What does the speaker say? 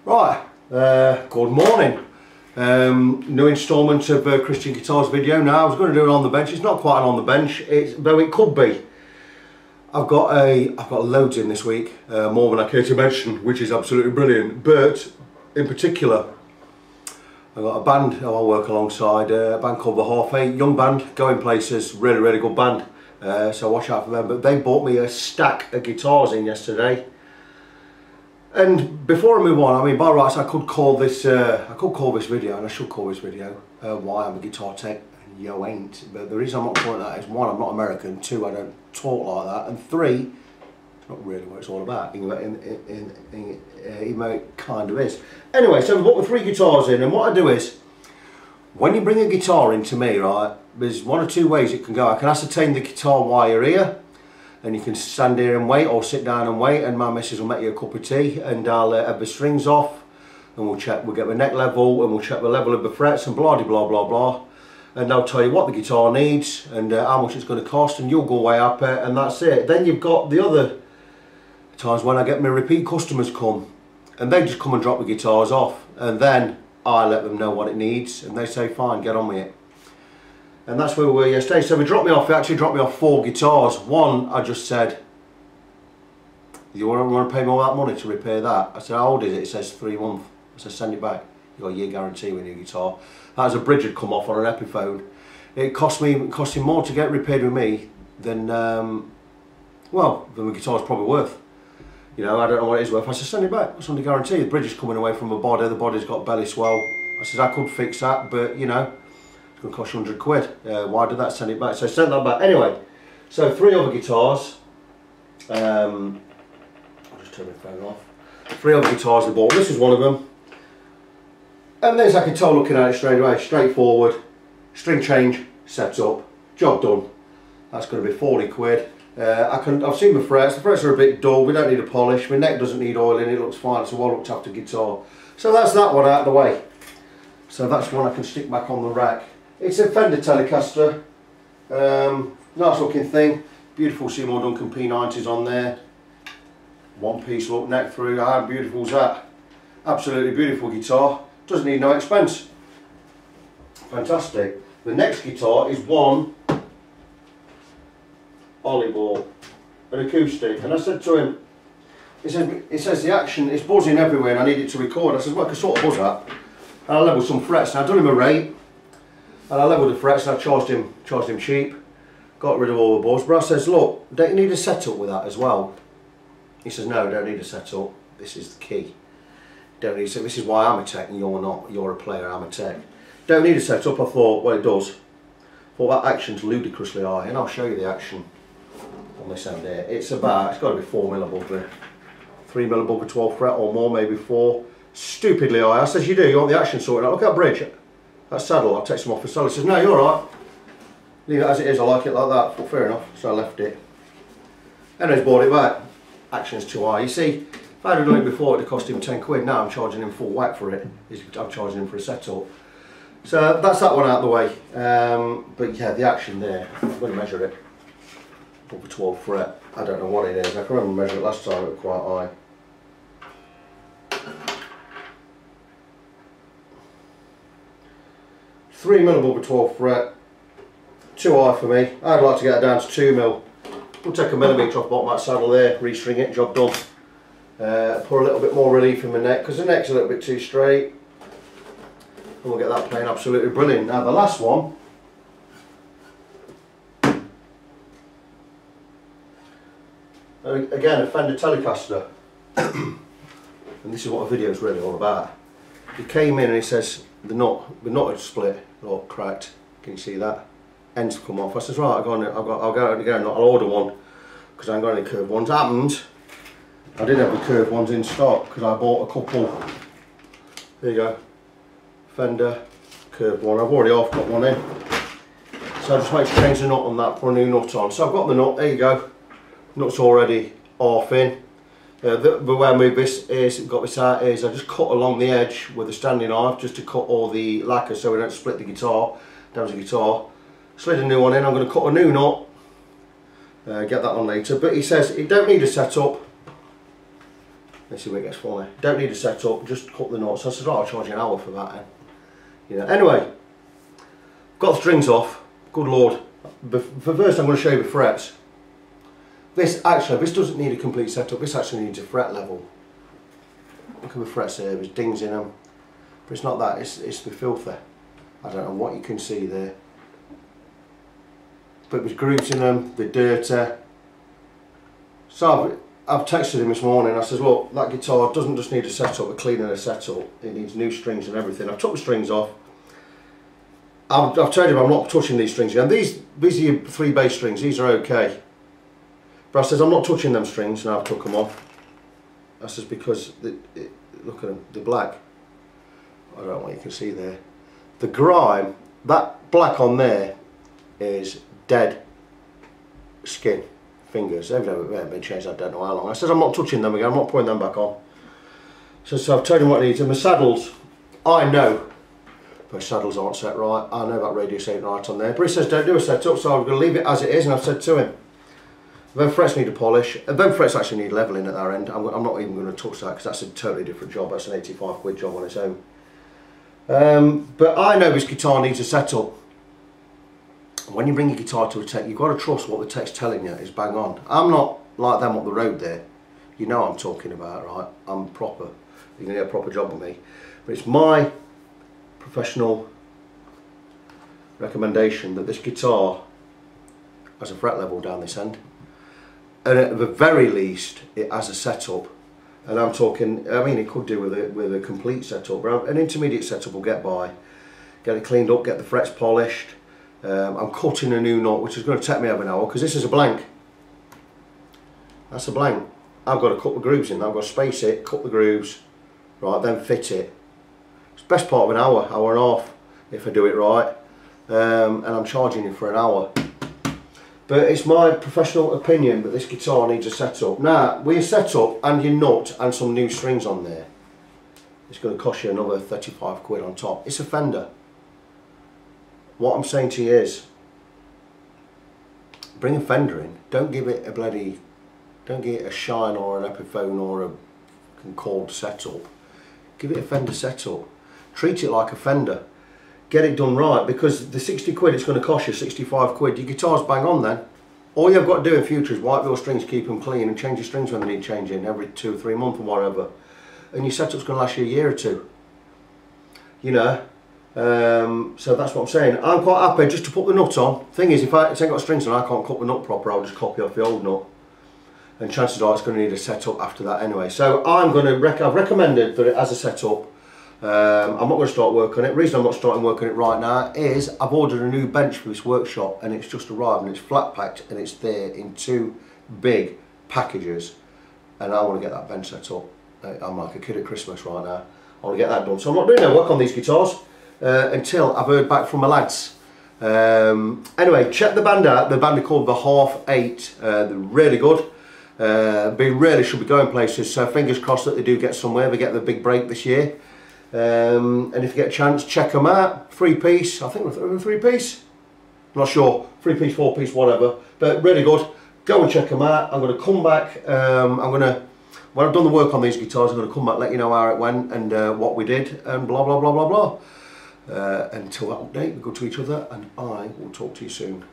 Right, good morning. New instalment of Christian Guitars video. Now I was going to do it on the bench. It's not quite on the bench, though it could be. I've got loads in this week, more than I care to mention, which is absolutely brilliant. But in particular, I've got a band who I work alongside, a band called The Half Eight, young band, going places, really good band. So watch out for them. But they bought me a stack of guitars in yesterday. And before I move on, I mean, by rights, I could call this video, and I should call this video, why I'm a guitar tech and yo ain't. But the reason I'm not calling that is, one, I'm not American, two, I don't talk like that, and three, it's not really what it's all about, even though it kind of is. Anyway, so we've got the 3 guitars in, and what I do is, when you bring a guitar into me, right, there's one or two ways it can go. I can ascertain the guitar while you're here, and you can stand here and wait, or sit down and wait, and my missus will make you a cup of tea, and I'll have the strings off, and we'll get the neck level, and we'll check the level of the frets, and blah blah blah blah, and I'll tell you what the guitar needs, and how much it's going to cost, and you'll go away happy, and that's it. Then you've got the other times when I get my repeat customers come, and they just come and drop the guitars off, and then I let them know what it needs, and they say fine, get on with it. And that's where we were yesterday. So they actually dropped me off 4 guitars. One, I just said, you want to pay me all that money to repair that? I said, how old is it? It says 3 months. I said, send it back. You got a year guarantee with your guitar. That was a bridge had come off on an Epiphone. It cost him more to get repaired with me than than the guitar's probably worth. You know, I don't know what it is worth. I said, send it back. It's under guarantee. The bridge is coming away from the body. The body's got belly swell. I said, I could fix that, but you know, going to cost you 100 quid. Why did that? Send it back. So I sent that back. Anyway, so 3 other guitars. I'll just turn my phone off. 3 other guitars I bought. This is one of them. And there's, I can tell looking at it straight away, straightforward. String change, set up, job done. That's going to be 40 quid. I've seen the frets. The frets are a bit dull. We don't need a polish. My neck doesn't need oiling. It looks fine. It's a well looked after guitar. So that's that one out of the way. So that's one I can stick back on the rack. It's a Fender Telecaster, nice looking thing, beautiful Seymour Duncan P90s on there, one piece look, neck through. How beautiful is that? Absolutely beautiful guitar, doesn't need no expense, fantastic. The next guitar is one Ollie ball, an acoustic, and I said to him, it says the action is buzzing everywhere and I need it to record. I said, well, I can sort of buzz that, and I leveled some frets. Now I've done him a rate, and I leveled the frets, and I charged him cheap, got rid of all the buzz. But I says, look, don't you need a setup with that as well? He says, no, don't need a setup. This is the key. Don't need. So this is why I'm a tech and you're not. You're a player. I'm a tech. Don't need a setup. I thought, well, it does. I thought that action's ludicrously high, and I'll show you the action on this end here. It's got to be 4 mil above the 3 mil above the 12th fret or more, maybe 4. Stupidly high. I says, you do. You want the action sorted out? Look at that bridge. That saddle, I'll take some off the saddle. He says, no, you're alright. Leave it as it is, I like it like that. Well, fair enough, so I left it. Anyways, bought it back. Action's too high. You see, if I'd have done it before, it'd have cost him 10 quid. Now I'm charging him full whack for it. I'm charging him for a setup. So that's that one out of the way. But yeah, the action there, I'm going to measure it. Up the 12th fret. I don't know what it is. I can remember measuring it last time, it was quite high. 3 mil above the 12th fret, too high for me. I'd like to get it down to 2 mil. We'll take a millimetre off the bottom of that saddle there, restring it, job done. Put a little bit more relief in the neck, because the neck's a little bit too straight. And we'll get that playing absolutely brilliant. Now the last one, again a Fender Telecaster. And this is what a video is really all about. He came in and he says, the nut had split or cracked. Can you see that? Ends come off. I says, right, I'll go out again. I'll order one because I ain't got any curved ones. Happened, I didn't have the curved ones in stock because I bought a couple. There you go, Fender curved one. I've already got one in, so I just wait to change the nut on that, put a new nut on. So I've got the nut. There you go. Nut's already half in. The way I move this is, got this out, is I just cut along the edge with a standing knife just to cut all the lacquer so we don't split the guitar, damage the guitar. Slid a new one in. I'm going to cut a new nut, get that on later. But he says it don't need a setup. Let's see where it gets funny. Don't need a setup, just cut the knots. I said, oh, I'll charge you an hour for that then. You know. Anyway, got the strings off. Good lord. But first I'm going to show you the frets. This doesn't need a complete setup. This actually needs a fret level. Look at the frets here, there's dings in them. But it's not that, it's the filthy. I don't know what you can see there. But there's grooves in them, they're dirty. So I've texted him this morning. I says, look, that guitar doesn't just need a setup, a cleaner a setup. It needs new strings and everything. I've took the strings off. I've told him I'm not touching these strings again. These are your 3 bass strings. These are okay. But I says I'm not touching them strings, and I've took them off. I says because look at them, they're black. I don't know what you can see there. The grime, that black on there, is dead skin. Fingers, they've never been changed, I don't know how long. I said I'm not touching them again, I'm not putting them back on. So I've told him what he needs. And the saddles, I know those saddles aren't set right. I know that radius ain't right on there. But he says don't do a setup, so I'm going to leave it as it is. And I've said to him, them frets need a polish. Them frets actually need levelling at their end. I'm not even going to touch that because that's a totally different job. That's an 85 quid job on its own. But I know this guitar needs a setup. When you bring your guitar to a tech, you've got to trust what the tech's telling you is bang on. I'm not like them up the road there. You know what I'm talking about, right? I'm proper. You're going to get a proper job with me. But it's my professional recommendation that this guitar has a fret level down this end. And at the very least, it has a setup. And I'm talking, I mean, it could do with a complete setup. But an intermediate setup will get by. Get it cleaned up, get the frets polished. I'm cutting a new knot, which is going to take me over an hour because this is a blank. That's a blank. I've got to cut the grooves in. I've got to space it, cut the grooves, right, then fit it. It's the best part of an hour, hour and a half, if I do it right. And I'm charging you for an hour. But it's my professional opinion that this guitar needs a setup. Now, with your setup and your nut and some new strings on there, it's going to cost you another 35 quid on top. It's a Fender. What I'm saying to you is, bring a Fender in, don't give it a Shine or an Epiphone or a Concord setup. Give it a Fender setup. Treat it like a Fender. Get it done right, because the 60 quid it's going to cost you, 65 quid, your guitar's bang on then. All you've got to do in future is wipe your strings, keep them clean, and change your strings when they need changing every 2 or 3 months or whatever. And your setup's going to last you a year or two. You know? So that's what I'm saying. I'm quite happy just to put the nut on. Thing is, if it ain't got strings on, I can't cut the nut proper. I'll just copy off the old nut, and chances are it's going to need a setup after that anyway. So I've recommended that it has a setup. I'm not going to start work on it. The reason I'm not starting work on it right now is I've ordered a new bench for this workshop, and it's just arrived, and it's flat packed, and it's there in 2 big packages, and I want to get that bench set up. I'm like a kid at Christmas right now. I want to get that done. So I'm not doing no work on these guitars until I've heard back from my lads. Anyway, check the band out. The band are called the Half 8. They're really good. They really should be going places, so fingers crossed that they do get somewhere. They get the big break this year. And if you get a chance, check them out. 3-piece, I think we're 3-piece. I'm not sure. 3-piece, 4-piece, whatever. But really good. Go and check them out. I'm going to come back. When I've done the work on these guitars, I'm going to come back, let you know how it went and what we did, and blah blah blah blah blah. Until that update, we go to each other, and I will talk to you soon.